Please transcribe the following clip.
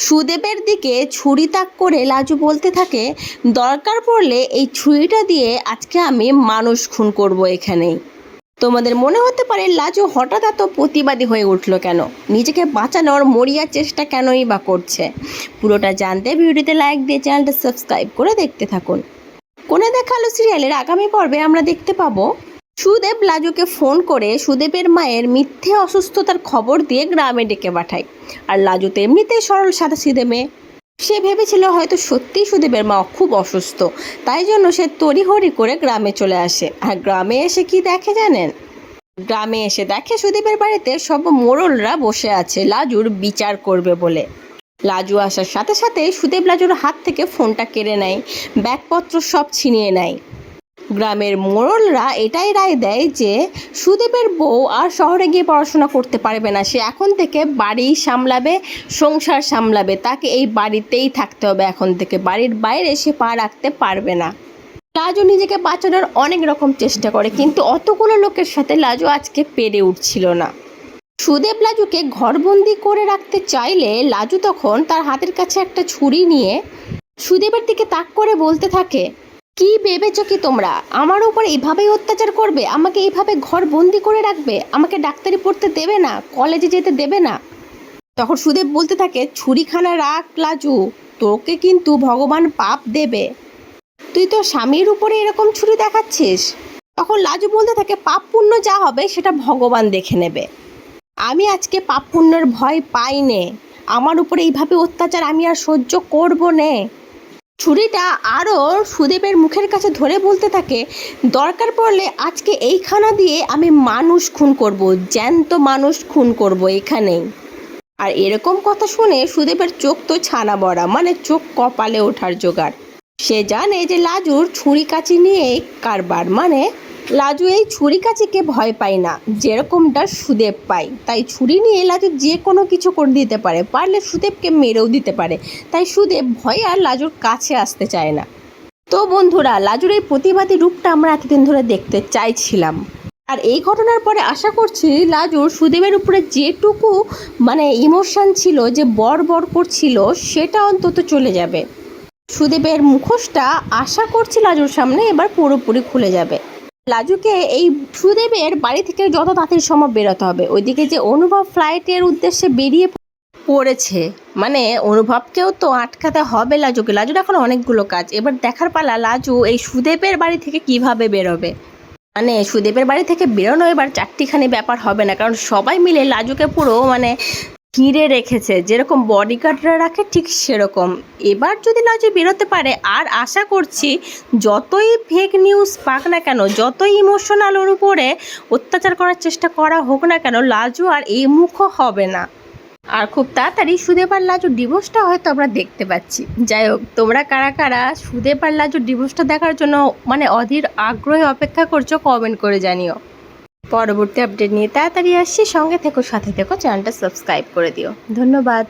সুদেবের দিকে ছুরি তাক করে লাজু বলতে থাকে, দরকার পড়লে এই ছুরিটা দিয়ে আজকে আমি মানুষ খুন করব এখানেই। তোমাদের মনে হতে পারে লাজু হঠাৎ এত প্রতিবাদী হয়ে উঠলো কেন, নিজেকে বাঁচানোর মরিয়া চেষ্টা কেনই বা করছে। পুরোটা জানতে ভিডিওতে লাইক দিয়ে চ্যানেলটা সাবস্ক্রাইব করে দেখতে থাকুন। কোণে দেখা আলো সিরিয়ালের আগামী পর্বে আমরা দেখতে পাবো সুদেব লাজুকে ফোন করে সুদেবের মায়ের মিথ্যে অসুস্থতার খবর দিয়ে গ্রামে ডেকে পাঠায়। আর লাজু তো এমনিতেই সরল সাদাসিধে মেয়ে, সে ভেবেছিল হয়তো সত্যিই সুদেবের মা খুব অসুস্থ, তাই জন্য সে তড়িঘড়ি করে গ্রামে চলে আসে। আর গ্রামে এসে কি দেখে জানেন? গ্রামে এসে দেখে সুদেবের বাড়িতে সব মোড়লরা বসে আছে লাজুর বিচার করবে বলে। লাজু আসার সাথে সাথে সুদেব লাজুর হাত থেকে ফোনটা কেড়ে নেয়, ব্যাগপত্র সব ছিনিয়ে নেয়। গ্রামের মোড়লরা এটাই রায় দেয় যে সুদেবের বউ আর শহরে গিয়ে পড়াশোনা করতে পারবে না, সে এখন থেকে বাড়ি সামলাবে, সংসার সামলাবে, তাকে এই বাড়িতেই থাকতে হবে, এখন থেকে বাড়ির বাইরে সে পা রাখতে পারবে না। লাজু নিজেকে বাঁচানোর অনেক রকম চেষ্টা করে, কিন্তু অতগুলো লোকের সাথে লাজু আজকে পেরে উঠছিল না। সুদেব লাজুকে ঘরবন্দি করে রাখতে চাইলে লাজু তখন তার হাতের কাছে একটা ছুরি নিয়ে সুদেবের দিকে তাক করে বলতে থাকে, কি ভেবেছো কি তোমরা আমার উপর এইভাবেই অত্যাচার করবে, আমাকে এইভাবে ঘর বন্দি করে রাখবে, আমাকে ডাক্তারি পড়তে দেবে না, কলেজে যেতে দেবে না? তখন সুদেব বলতে থাকে, ছুরিখানা রাখ লাজু, তোকে কিন্তু ভগবান পাপ দেবে, তুই তো স্বামীর উপরে এরকম ছুরি দেখাচ্ছিস। তখন লাজু বলতে থাকে, পাপ পুণ্য যা হবে সেটা ভগবান দেখে নেবে, আমি আজকে পাপ পুণ্যের ভয় পাই নে, আমার উপরে এইভাবে অত্যাচার আমি আর সহ্য করবো নে। ছুরিটা আরও সুদেবের মুখের কাছে ধরে বলতে থাকে, দরকার পড়লে আজকে এইখানা দিয়ে আমি মানুষ খুন করব, জ্যান্ত মানুষ খুন করব এখানেই। আর এরকম কথা শুনে সুদেবের চোখ তো ছানা বড়া, মানে চোখ কপালে ওঠার জোগাড়। সে জানে যে লাজুর ছুরি কাচি নিয়েই কারবার, মানে লাজু এই ছুরি কাচিকে ভয় পায় না যেরকমটা সুদেব পায়, তাই ছুরি নিয়ে লাজু যে কোনো কিছু করে দিতে পারে, পারলে সুদেবকে মেরেও দিতে পারে, তাই সুদেব ভয় আর লাজুর কাছে আসতে চায় না। তো বন্ধুরা, লাজুর এই প্রতিবাদী রূপটা আমরা এতদিন ধরে দেখতে চাইছিলাম, আর এই ঘটনার পরে আশা করছি লাজুর সুদেবের উপরে যেটুকু মানে ইমোশন ছিল, যে বর করছিল, সেটা অন্তত চলে যাবে। সুদেবের মুখোশটা আশা করছি লাজুর সামনে এবার পুরোপুরি খুলে যাবে। লাজুকে এই সুদেবের বাড়ি থেকে যত তাড়াতাড়ি সম্ভব বেরোতে হবে। ওইদিকে যে অনুভব ফ্লাইটের উদ্দেশ্যে বেরিয়ে পড়েছে, মানে অনুভবকেও তো আটকাতে হবে লাজুকে। লাজুর এখন অনেকগুলো কাজ, এবার দেখার পালা লাজু এই সুদেবের বাড়ি থেকে কিভাবে বেরোবে। মানে সুদেবের বাড়ি থেকে বেরোনো এবার চারটিখানি ব্যাপার হবে না, কারণ সবাই মিলে লাজুকে পুরো মানে ঘিরে রেখেছে, যেরকম বডিগার্ডরা রাখে ঠিক সেরকম। এবার যদি লাজু বেরোতে পারে, আর আশা করছি যতই ফেক নিউজ পাক না কেন, যতই ইমোশনাল ওর উপরে অত্যাচার করার চেষ্টা করা হোক না কেন, লাজু আর এই মুখও হবে না। আর খুব তাড়াতাড়ি সুদেব আর লাজুর ডিভোর্সটা হয়তো আমরা দেখতে পাচ্ছি। যাই হোক, তোমরা কারা কারা সুদেব আর লাজুর ডিভোর্সটা দেখার জন্য মানে অধীর আগ্রহে অপেক্ষা করছো, কমেন্ট করে জানিও। পরবর্তী আপডেট নিয়ে তাড়াতাড়ি আসছি, সঙ্গে থেকো, সাথে থেকো, চ্যানেলটা সাবস্ক্রাইব করে দিও। ধন্যবাদ।